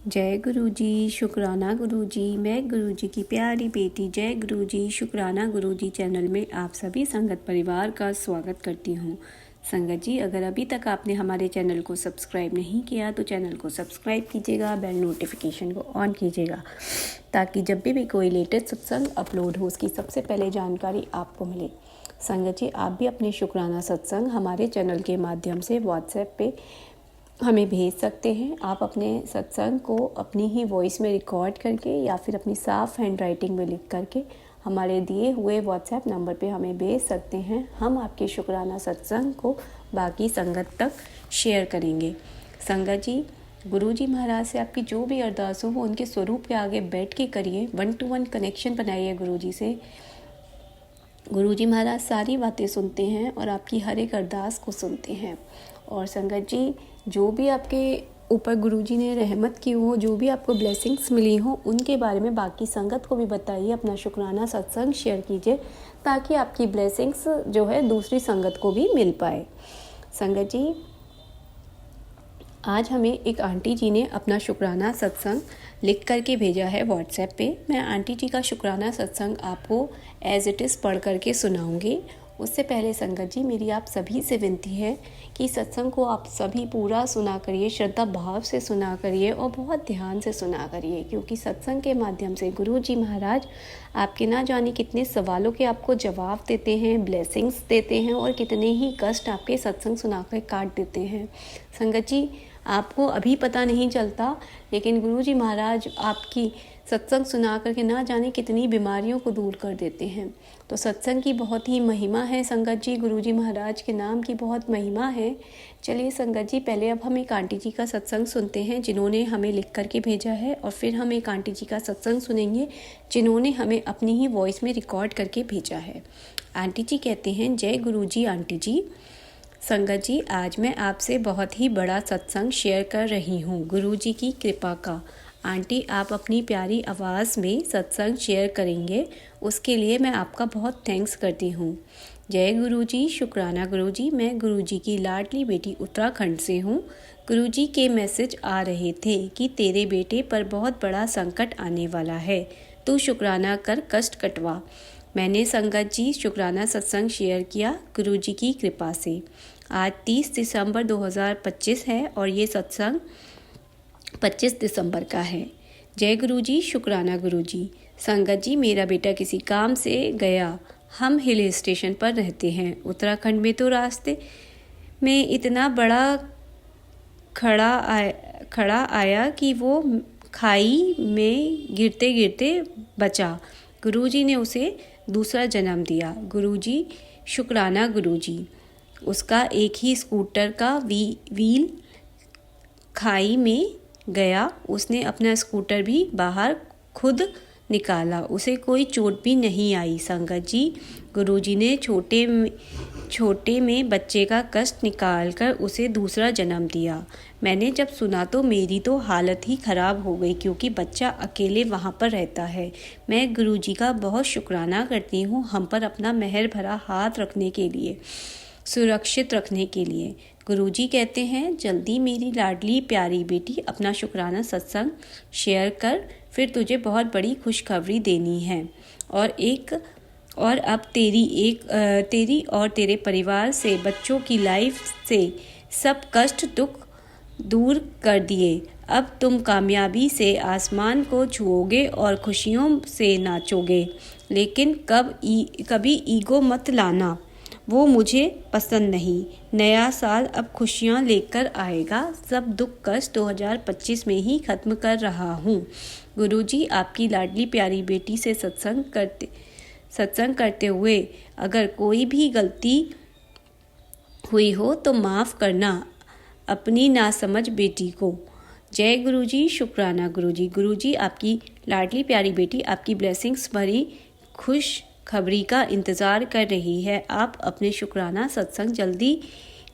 जय गुरु जी, शुक्राना गुरु जी। मैं गुरु जी की प्यारी बेटी जय गुरु जी शुक्राना गुरु जी चैनल में आप सभी संगत परिवार का स्वागत करती हूँ। संगत जी, अगर अभी तक आपने हमारे चैनल को सब्सक्राइब नहीं किया तो चैनल को सब्सक्राइब कीजिएगा, बेल नोटिफिकेशन को ऑन कीजिएगा ताकि जब भी कोई लेटेस्ट सत्संग अपलोड हो उसकी सबसे पहले जानकारी आपको मिले। संगत जी, आप भी अपने शुक्राना सत्संग हमारे चैनल के माध्यम से व्हाट्सएप पे हमें भेज सकते हैं। आप अपने सत्संग को अपनी ही वॉइस में रिकॉर्ड करके या फिर अपनी साफ हैंड राइटिंग में लिख करके हमारे दिए हुए व्हाट्सएप नंबर पे हमें भेज सकते हैं। हम आपके शुक्राना सत्संग को बाकी संगत तक शेयर करेंगे। संगत जी, गुरु जी महाराज से आपकी जो भी अरदास हो वो उनके स्वरूप के आगे बैठ के करिए। 1-to-1 कनेक्शन बनाइए गुरु जी से। गुरु जी महाराज सारी बातें सुनते हैं और आपकी हर एक अरदास को सुनते हैं। और संगत जी, जो भी आपके ऊपर गुरुजी ने रहमत की हो, जो भी आपको ब्लेसिंग्स मिली हो, उनके बारे में बाकी संगत को भी बताइए। अपना शुक्राना सत्संग शेयर कीजिए ताकि आपकी ब्लेसिंग्स जो है दूसरी संगत को भी मिल पाए। संगत जी, आज हमें एक आंटी जी ने अपना शुक्राना सत्संग लिख करके भेजा है व्हाट्सएप पे। मैं आंटी जी का शुक्राना सत्संग आपको एज इट इज़ पढ़ करके सुनाऊंगी। उससे पहले संगत जी, मेरी आप सभी से विनती है कि सत्संग को आप सभी पूरा सुना करिए, श्रद्धा भाव से सुना करिए और बहुत ध्यान से सुना करिए, क्योंकि सत्संग के माध्यम से गुरु जी महाराज आपके ना जाने कितने सवालों के आपको जवाब देते हैं, ब्लेसिंग्स देते हैं और कितने ही कष्ट आपके सत्संग सुना कर काट देते हैं। संगत जी, आपको अभी पता नहीं चलता, लेकिन गुरु जी महाराज आपकी सत्संग सुना करके ना जाने कितनी बीमारियों को दूर कर देते हैं। तो सत्संग की बहुत ही महिमा है संगत जी, गुरु जी महाराज के नाम की बहुत महिमा है। चलिए संगत जी, पहले अब हम एक आंटी जी का सत्संग सुनते हैं जिन्होंने हमें लिख करके भेजा है, और फिर हम एक आंटी जी का सत्संग सुनेंगे जिन्होंने हमें अपनी ही वॉइस में रिकॉर्ड करके भेजा है। आंटी जी कहते हैं, जय गुरु जी आंटी जी। संगत जी, आज मैं आपसे बहुत ही बड़ा सत्संग शेयर कर रही हूँ, गुरु जी की कृपा का। आंटी, आप अपनी प्यारी आवाज़ में सत्संग शेयर करेंगे, उसके लिए मैं आपका बहुत थैंक्स करती हूँ। जय गुरु जी, शुक्राना गुरु जी। मैं गुरु जी की लाडली बेटी उत्तराखंड से हूँ। गुरु जी के मैसेज आ रहे थे कि तेरे बेटे पर बहुत बड़ा संकट आने वाला है, तू शुक्राना कर कष्ट कटवा। मैंने संगत जी शुक्राना सत्संग शेयर किया गुरु जी की कृपा से। आज 30 दिसंबर 2025 है और ये सत्संग 25 दिसंबर का है। जय गुरु जी, शुक्राना गुरु जी। संगत जी, मेरा बेटा किसी काम से गया। हम हिल स्टेशन पर रहते हैं उत्तराखंड में, तो रास्ते में इतना बड़ा खड़ा आया कि वो खाई में गिरते गिरते बचा। गुरुजी ने उसे दूसरा जन्म दिया। गुरुजी, शुक्राना गुरुजी। उसका एक ही स्कूटर का व्हील खाई में गया। उसने अपना स्कूटर भी बाहर खुद निकाला, उसे कोई चोट भी नहीं आई। संगत जी, गुरुजी ने छोटे में बच्चे का कष्ट निकालकर उसे दूसरा जन्म दिया। मैंने जब सुना तो मेरी तो हालत ही ख़राब हो गई, क्योंकि बच्चा अकेले वहाँ पर रहता है। मैं गुरुजी का बहुत शुक्राना करती हूँ हम पर अपना मेहर भरा हाथ रखने के लिए, सुरक्षित रखने के लिए। गुरुजी कहते हैं, जल्दी मेरी लाडली प्यारी बेटी अपना शुक्राना सत्संग शेयर कर, फिर तुझे बहुत बड़ी खुशखबरी देनी है। और अब तेरी और तेरे परिवार से, बच्चों की लाइफ से सब कष्ट दुख दूर कर दिए। अब तुम कामयाबी से आसमान को छुओगे और खुशियों से नाचोगे। लेकिन कभी ईगो मत लाना, वो मुझे पसंद नहीं। नया साल अब खुशियाँ लेकर आएगा। सब दुख कष्ट 2025 में ही ख़त्म कर रहा हूँ। गुरुजी, आपकी लाडली प्यारी बेटी से सत्संग करते हुए अगर कोई भी गलती हुई हो तो माफ़ करना अपनी नासमझ बेटी को। जय गुरुजी, शुक्राना गुरुजी। गुरुजी, आपकी लाडली प्यारी बेटी आपकी ब्लेसिंग्स भरी खुश खबरी का इंतज़ार कर रही है। आप अपने शुक्राना सत्संग जल्दी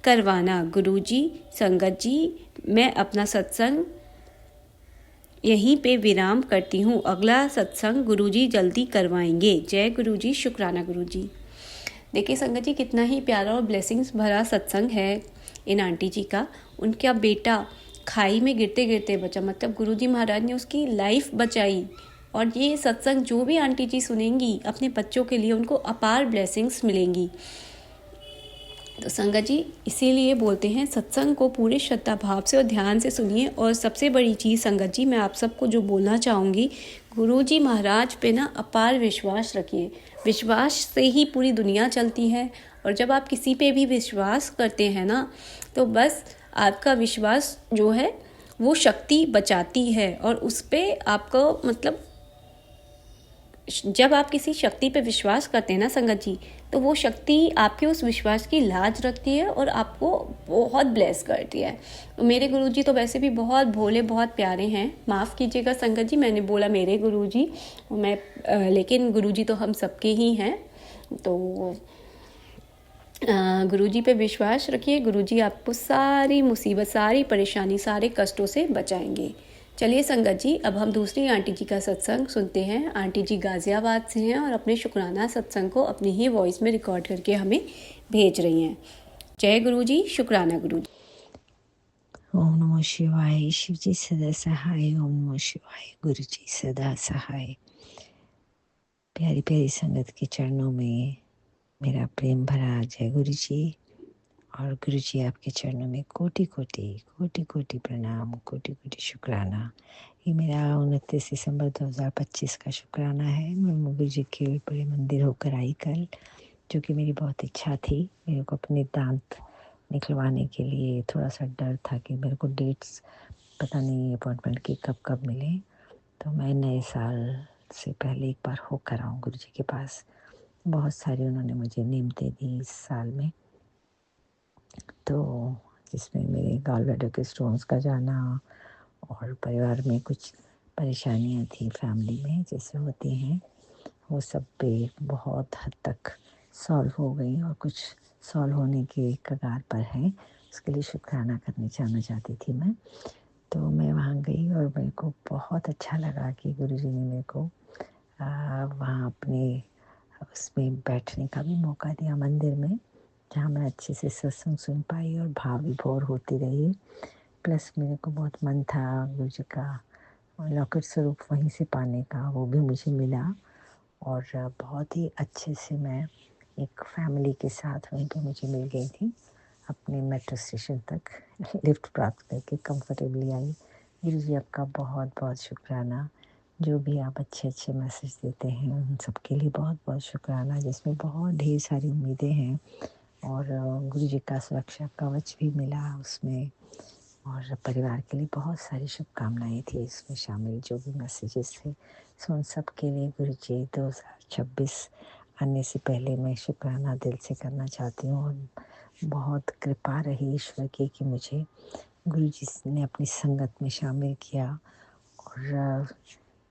करवाना गुरुजी। संगत जी, मैं अपना सत्संग यहीं पे विराम करती हूँ। अगला सत्संग गुरुजी जल्दी करवाएंगे। जय गुरुजी, शुक्राना गुरुजी। देखिए संगत जी, कितना ही प्यारा और ब्लेसिंग्स भरा सत्संग है इन आंटी जी का। उनका बेटा खाई में गिरते गिरते बचा, मतलब गुरुजी महाराज ने उसकी लाइफ बचाई। और ये सत्संग जो भी आंटी जी सुनेंगी अपने बच्चों के लिए, उनको अपार ब्लेसिंग्स मिलेंगी। तो संगत जी, इसीलिए बोलते हैं सत्संग को पूरे श्रद्धा भाव से और ध्यान से सुनिए। और सबसे बड़ी चीज़ संगत जी, मैं आप सबको जो बोलना चाहूँगी, गुरुजी महाराज पे ना अपार विश्वास रखिए। विश्वास से ही पूरी दुनिया चलती है। और जब आप किसी पे भी विश्वास करते हैं ना, तो बस आपका विश्वास जो है वो शक्ति बचाती है। और उस पर आपको मतलब जब आप किसी शक्ति पे विश्वास करते हैं ना संगत जी, तो वो शक्ति आपके उस विश्वास की लाज रखती है और आपको बहुत ब्लेस करती है। तो मेरे गुरुजी तो वैसे भी बहुत भोले, बहुत प्यारे हैं। माफ़ कीजिएगा संगत जी, मैंने बोला मेरे गुरुजी, लेकिन गुरुजी तो हम सबके ही हैं। तो गुरुजी पे विश्वास रखिए। गुरुजी आपको सारी मुसीबत, सारी परेशानी, सारे कष्टों से बचाएंगे। चलिए संगत जी, अब हम दूसरी आंटी जी का सत्संग सुनते हैं। आंटी जी गाज़ियाबाद से हैं और अपने शुक्राना सत्संग को अपनी ही वॉइस में रिकॉर्ड करके हमें भेज रही हैं। जय गुरु जी, शुक्राना गुरु जी। ओम नमो शिवाय। शिव जी सदा सहाय। ओम नमो शिवाय। गुरु जी सदा सहाय। प्यारी प्यारी संगत के चरणों में मेरा प्रेम भरा जय गुरु जी। और गुरु जी आपके चरणों में कोटि कोटि कोटि कोटि प्रणाम, कोटि कोटि शुक्राना। ये मेरा 29 दिसंबर 2025 का शुक्राना है। मैं गुरु जी के बड़े मंदिर होकर आई कल, जो कि मेरी बहुत इच्छा थी। मेरे को अपने दांत निकलवाने के लिए थोड़ा सा डर था कि मेरे को डेट्स पता नहीं अपॉइंटमेंट की कब कब मिले। तो मैं नए साल से पहले एक बार होकर आऊँ गुरु जी के पास। बहुत सारी उन्होंने मुझे नेमतें दी इस साल में, तो जिसमें मेरे गॉल ब्लैडर के स्टोन्स का जाना और परिवार में कुछ परेशानियां थी फैमिली में जैसे होती हैं, वो सब पे बहुत हद तक सॉल्व हो गई और कुछ सॉल्व होने के कगार पर है। उसके लिए शुक्राना करने जाना चाहती थी मैं। तो मैं वहाँ गई और मेरे को बहुत अच्छा लगा कि गुरुजी ने मेरे को वहाँ अपने उसमें बैठने का भी मौका दिया मंदिर में, जहाँ मैं अच्छे से सत्संग सुन पाई और भाव विभोर होती रही। प्लस मेरे को बहुत मन था गुरुजी का लौकिक स्वरूप वहीं से पाने का, वो भी मुझे मिला। और बहुत ही अच्छे से मैं एक फैमिली के साथ वहीं पे मुझे मिल गई थी अपने मेट्रो स्टेशन तक लिफ्ट प्राप्त करके कंफर्टेबली आई। गुरु जी आपका बहुत बहुत शुक्राना। जो भी आप अच्छे अच्छे मैसेज देते हैं उन सब के लिए बहुत बहुत शुक्राना, जिसमें बहुत ढेर सारी उम्मीदें हैं। और गुरु जी का सुरक्षा कवच भी मिला उसमें, और परिवार के लिए बहुत सारी शुभकामनाएं थी इसमें शामिल, जो भी मैसेजेस थे। सो उन सब के लिए गुरु जी 2026 आने से पहले मैं शुक्राना दिल से करना चाहती हूँ। और बहुत कृपा रही ईश्वर की कि मुझे गुरु जी ने अपनी संगत में शामिल किया। और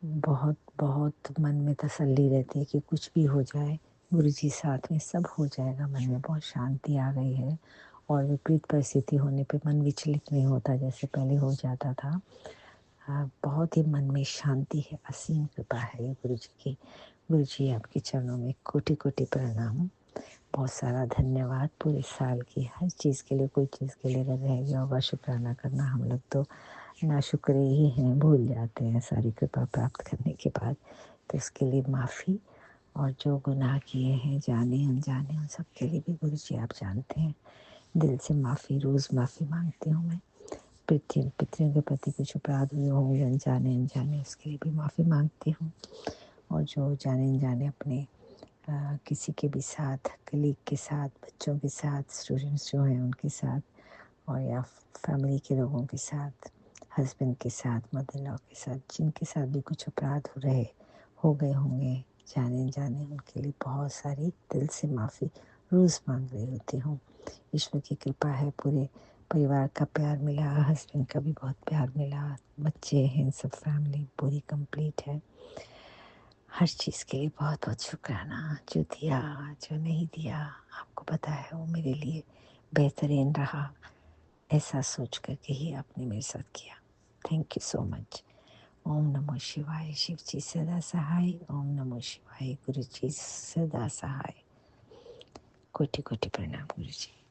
बहुत बहुत मन में तसल्ली रहती है कि कुछ भी हो जाए गुरु जी साथ में, सब हो जाएगा। मन में बहुत शांति आ गई है और विपरीत परिस्थिति होने पे मन विचलित नहीं होता जैसे पहले हो जाता था। बहुत ही मन में शांति है। असीम कृपा है ये गुरु जी की। गुरु जी आपके चरणों में कोटि कोटि प्रणाम। बहुत सारा धन्यवाद। पूरे साल की हर चीज़ के लिए, कोई चीज़ के लिए अगर रह गया होगा शुक्राना करना, हम लोग तो नाशुक्रे ही हैं, भूल जाते हैं सारी कृपा प्राप्त करने के बाद। तो इसके लिए माफ़ी। और जो गुनाह किए हैं जाने अनजाने, उन सब के लिए भी गुरु जी आप जानते हैं। दिल से माफ़ी, रोज़ माफ़ी मांगती हूँ मैं। पितरियों के प्रति कुछ अपराध हुए होंगे अनजाने अनजाने, उसके लिए भी माफ़ी मांगती हूँ। और जो जाने अनजाने अपने किसी के भी साथ, कलीग के साथ, बच्चों के साथ, स्टूडेंट्स जो हैं उनके साथ, और या फैमिली के लोगों के साथ, हस्बैंड के साथ, मदर लॉ के साथ, जिनके साथ भी कुछ अपराध हो गए होंगे जाने जाने, उनके लिए बहुत सारी दिल से माफ़ी रोज़ मांग रही होती हूँ। ईश्वर की कृपा है, पूरे परिवार का प्यार मिला, हस्बैंड का भी बहुत प्यार मिला, बच्चे हैं, सब फैमिली पूरी कंप्लीट है। हर चीज़ के लिए बहुत बहुत शुक्राना। जो दिया, जो नहीं दिया, आपको पता है वो मेरे लिए बेहतरीन रहा, ऐसा सोच करके ही आपने मेरे साथ किया। Thank you so much. ओम नमो शिवाय। शिव जी सदा सहाय। ओम नमो शिवाय। गुरु जी सदा सहाय। कोटि कोटि प्रणाम गुरु जी।